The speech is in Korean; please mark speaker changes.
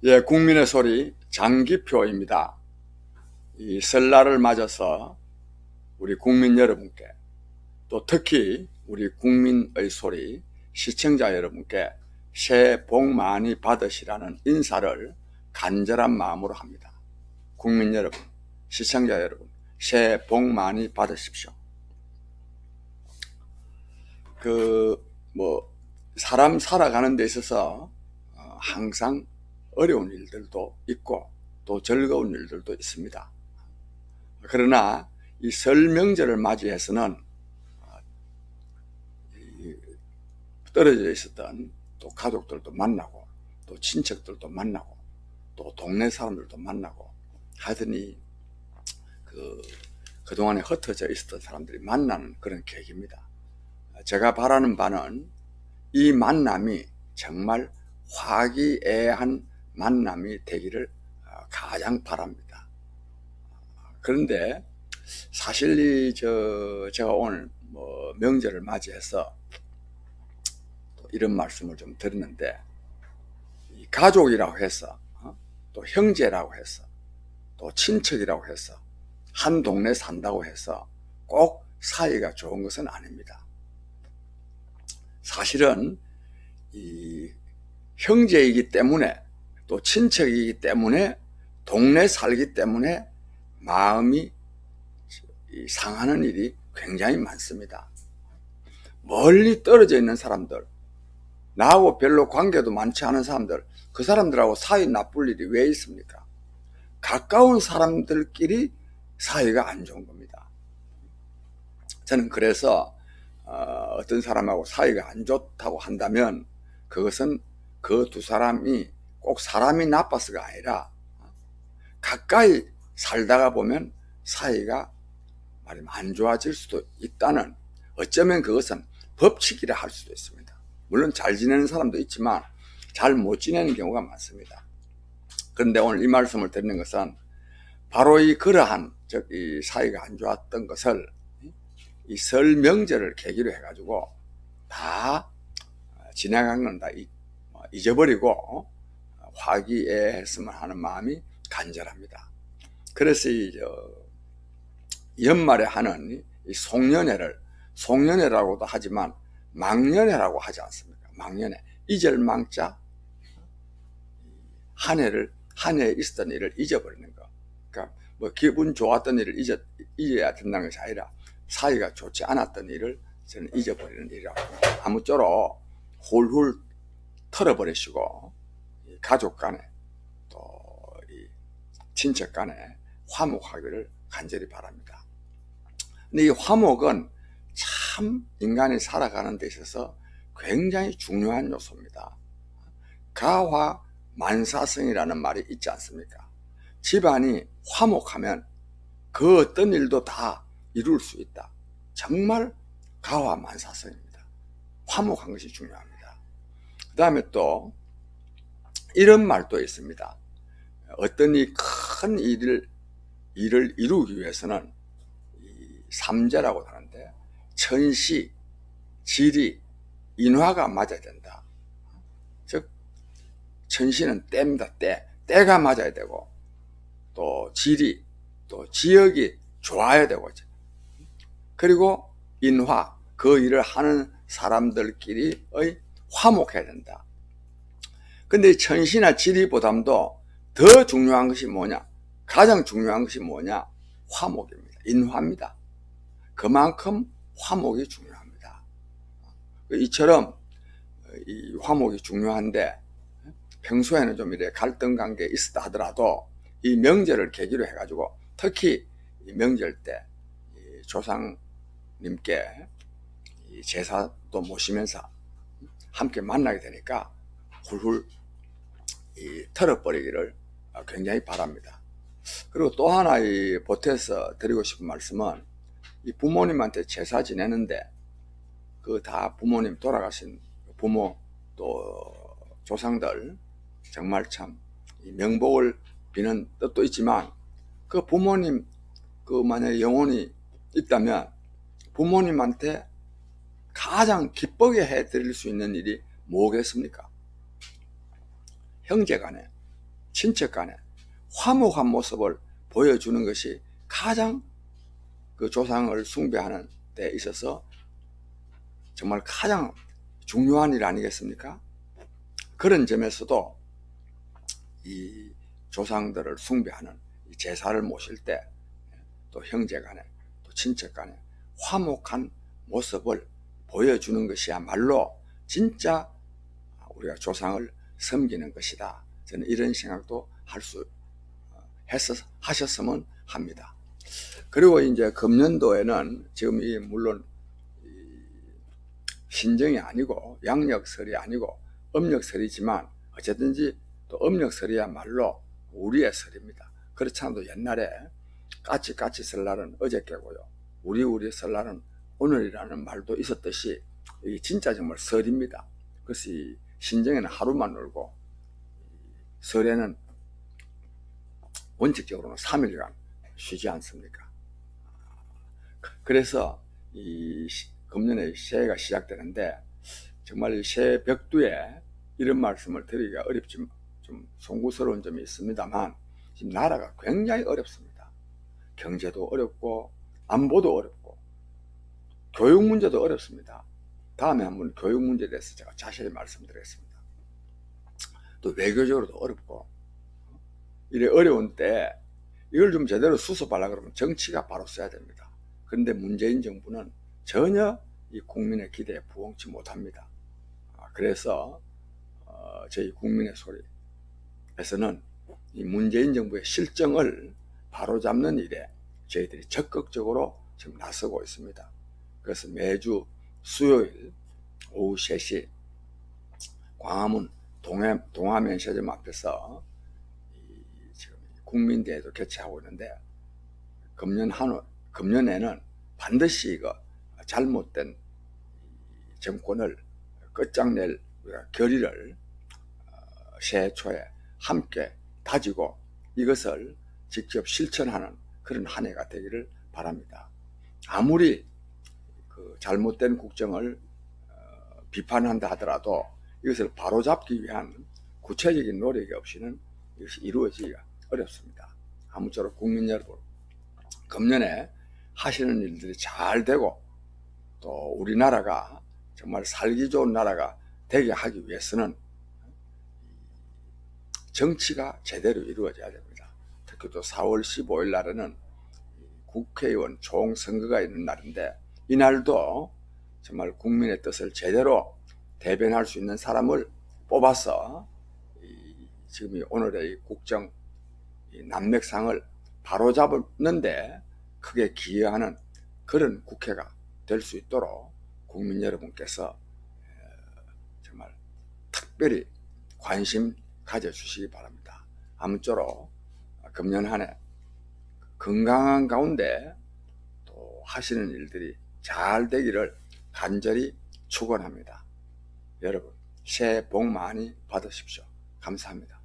Speaker 1: 예, 국민의 소리 장기표입니다. 이 설날을 맞아서 우리 국민 여러분께, 또 특히 우리 국민의 소리 시청자 여러분께 새해 복 많이 받으시라는 인사를 간절한 마음으로 합니다. 국민 여러분, 시청자 여러분, 새해 복 많이 받으십시오. 사람 살아가는 데 있어서 항상 어려운 일들도 있고 또 즐거운 일들도 있습니다. 그러나 이 설 명절을 맞이해서는 떨어져 있었던 또 가족들도 만나고 또 친척들도 만나고 또 동네 사람들도 만나고 하더니 그동안에 흩어져 있었던 사람들이 만나는 그런 계기입니다. 제가 바라는 바는 이 만남이 정말 화기애애한 만남이 되기를 가장 바랍니다. 그런데 사실 제가 오늘 명절을 맞이해서 또 이런 말씀을 좀 드렸는데, 이 가족이라고 해서 또 형제라고 해서 또 친척이라고 해서 한 동네 산다고 해서 꼭 사이가 좋은 것은 아닙니다. 사실은 이 형제이기 때문에 또 친척이기 때문에 동네 살기 때문에 마음이 상하는 일이 굉장히 많습니다. 멀리 떨어져 있는 사람들, 나하고 별로 관계도 많지 않은 사람들, 그 사람들하고 사이 나쁠 일이 왜 있습니까? 가까운 사람들끼리 사이가 안 좋은 겁니다. 저는 그래서 어떤 사람하고 사이가 안 좋다고 한다면 그것은 그 두 사람이 꼭 사람이 나빠서가 아니라 가까이 살다가 보면 사이가 말하면 안 좋아질 수도 있다는, 어쩌면 그것은 법칙이라 할 수도 있습니다. 물론 잘 지내는 사람도 있지만 잘 못 지내는 경우가 많습니다. 그런데 오늘 이 말씀을 드리는 것은 바로 그러한 이 사이가 안 좋았던 것을 이 설 명절을 계기로 해가지고 다 지나간 건 다 잊어버리고 화기애애했으면 하는 마음이 간절합니다. 그래서 연말에 하는 이 송년회라고도 하지만 망년회라고 하지 않습니까? 망년회, 잊을 망자, 한 해에 있었던 일을 잊어버리는 거. 그러니까 기분 좋았던 일을 잊어야 된다는 것이 아니라 사이가 좋지 않았던 일을 저는 잊어버리는 일이라고 합니다. 아무쪼록 훌훌 털어버리시고 가족 간에 또 친척 간에 화목하기를 간절히 바랍니다. 근데 이 화목은 참 인간이 살아가는 데 있어서 굉장히 중요한 요소입니다. 가화만사성이라는 말이 있지 않습니까? 집안이 화목하면 그 어떤 일도 다 이룰 수 있다. 정말 가화만사성입니다. 화목한 것이 중요합니다. 그 다음에 또 이런 말도 있습니다. 어떤 이 큰 일을 이루기 위해서는 삼재라고 하는데 천시, 지리, 인화가 맞아야 된다. 즉 천시는 때입니다. 때가 맞아야 되고, 또 지리, 또 지역이 좋아야 되고, 그리고 인화, 그 일을 하는 사람들끼리의 화목해야 된다. 근데 천시나 지리보다도 더 중요한 것이 뭐냐? 가장 중요한 것이 뭐냐? 화목입니다. 인화입니다. 그만큼 화목이 중요합니다. 이처럼 이 화목이 중요한데 평소에는 좀 이래 갈등 관계에 있었다 하더라도 이 명절을 계기로 해가지고 특히 이 명절 때 조상님께 제사도 모시면서 함께 만나게 되니까 훌훌 털어버리기를 굉장히 바랍니다. 그리고 또 하나 보태서 드리고 싶은 말씀은 이 부모님한테 제사 지내는데 그 다 부모님 돌아가신 부모 또 조상들 정말 참 명복을 비는 뜻도 있지만 그 부모님 만약에 영혼이 있다면 부모님한테 가장 기쁘게 해드릴 수 있는 일이 뭐겠습니까? 형제간에 친척 간에 화목한 모습을 보여주는 것이 가장 그 조상을 숭배하는 데 있어서 정말 가장 중요한 일 아니겠습니까? 그런 점에서도 이 조상들을 숭배하는 이 제사를 모실 때 또 형제 간에 또 친척 간에 화목한 모습을 보여주는 것이야말로 진짜 우리가 조상을 섬기는 것이다. 저는 이런 생각도 하셨으면 합니다. 그리고 이제 금년도에는 지금 이 물론 신정이 아니고 양력설이 아니고 음력설이지만 어쨌든지 또 음력설이야말로 우리의 설입니다. 그렇지 않아도 옛날에 까치 설날은 어저께고요, 우리 설날은 오늘이라는 말도 있었듯이 이게 진짜 정말 설입니다. 그래서 이 신정에는 하루만 놀고 설에는 원칙적으로는 3일간 쉬지 않습니까? 그래서 이 금년에 새해가 시작되는데 정말 새해 벽두에 이런 말씀을 드리기가 어렵지만 좀 송구스러운 점이 있습니다만 지금 나라가 굉장히 어렵습니다. 경제도 어렵고 안보도 어렵고 교육 문제도 어렵습니다. 다음에 한번 교육 문제에 대해서 제가 자세히 말씀드리겠습니다. 또 외교적으로도 어렵고 이래 어려운 때 이걸 좀 제대로 수습하려고 그러면 정치가 바로 써야 됩니다. 그런데 문재인 정부는 전혀 이 국민의 기대에 부응치 못합니다. 그래서 저희 국민의 소리에서는 이 문재인 정부의 실정을 바로잡는 일에 저희들이 적극적으로 지금 나서고 있습니다. 그래서 매주 수요일 오후 3시 광화문 동화면세점 앞에서 지금 국민대회도 개최하고 있는데 금년에는 반드시 이거 잘못된 정권을 끝장낼 결의를 새해 초에 함께 다지고 이것을 직접 실천하는 그런 한 해가 되기를 바랍니다. 아무리 그 잘못된 국정을 비판한다 하더라도 이것을 바로잡기 위한 구체적인 노력이 없이는 이것이 이루어지기가 어렵습니다. 아무쪼록 국민 여러분, 금년에 하시는 일들이 잘 되고 또 우리나라가 정말 살기 좋은 나라가 되게 하기 위해서는 정치가 제대로 이루어져야 됩니다. 특히 또 4월 15일 날에는 국회의원 총선거가 있는 날인데 이날도 정말 국민의 뜻을 제대로 대변할 수 있는 사람을 뽑아서 지금 오늘의 국정 난맥상을 바로잡는데 크게 기여하는 그런 국회가 될 수 있도록 국민 여러분께서 정말 특별히 관심 가져주시기 바랍니다. 아무쪼록 금년 한 해 건강한 가운데 또 하시는 일들이 잘 되기를 간절히 축원합니다. 여러분 새해 복 많이 받으십시오. 감사합니다.